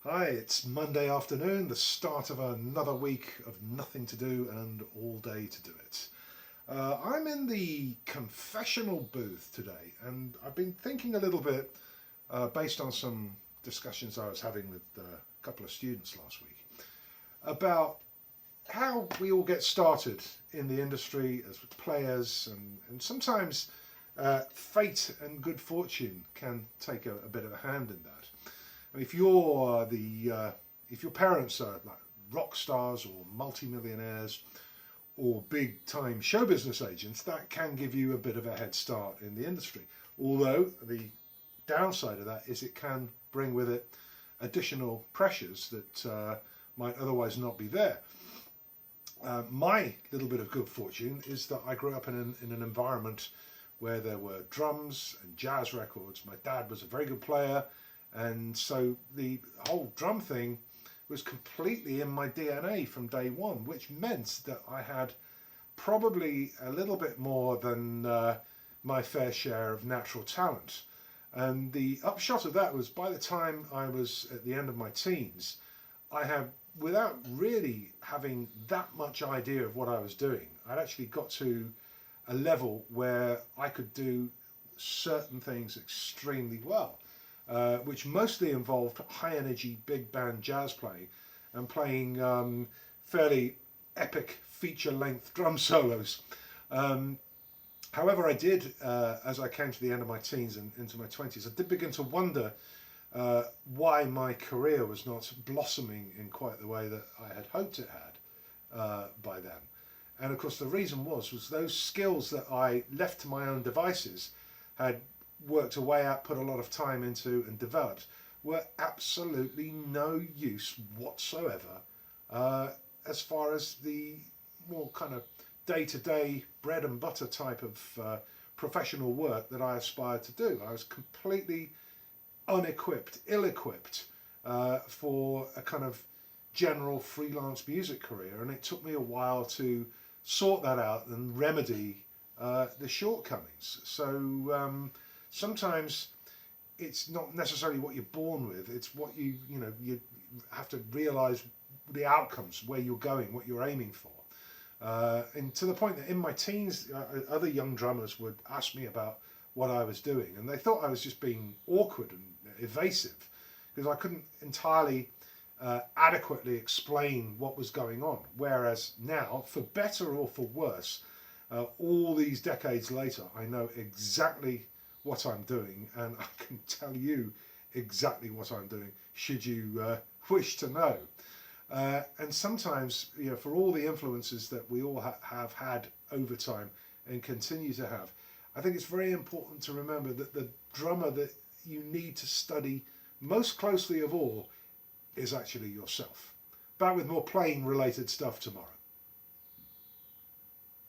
Hi, it's Monday afternoon, the start of another week of nothing to do and all day to do it. I'm in the confessional booth today, and I've been thinking a little bit based on some discussions I was having with a couple of students last week about how we all get started in the industry as players, and sometimes fate and good fortune can take a bit of a hand in that. If you're if your parents are like rock stars or multimillionaires or big time show business agents, that can give you a bit of a head start in the industry. Although the downside of that is it can bring with it additional pressures that might otherwise not be there. My little bit of good fortune is that I grew up in an environment where there were drums and jazz records. My dad was a very good player, and so the whole drum thing was completely in my DNA from day one, which meant that I had probably a little bit more than my fair share of natural talent. And the upshot of that was by the time I was at the end of my teens, I had, without really having that much idea of what I was doing, I'd actually got to a level where I could do certain things extremely well, which mostly involved high energy big band jazz playing and playing fairly epic feature length drum solos. Um, However, I did, as I came to the end of my teens and into my 20s, I did begin to wonder why my career was not blossoming in quite the way that I had hoped it had by then. And of course, the reason was those skills that I left to my own devices had worked away out, put a lot of time into, and developed were absolutely no use whatsoever uh, as far as the more kind of day-to-day bread and butter type of professional work that I aspired to do. I was completely unequipped, ill-equipped for a kind of general freelance music career, and it took me a while to sort that out and remedy the shortcomings. So sometimes it's not necessarily what you're born with; it's what you have to realise the outcomes, where you're going, what you're aiming for. And to the point that in my teens, other young drummers would ask me about what I was doing, and they thought I was just being awkward and evasive because I couldn't entirely adequately explain what was going on. Whereas now, for better or for worse, all these decades later, I know exactly what I'm doing, and I can tell you exactly what I'm doing should you wish to know. And sometimes, for all the influences that we all have had over time and continue to have, I think it's very important to remember that the drummer that you need to study most closely of all is actually yourself. Back with more playing related stuff tomorrow.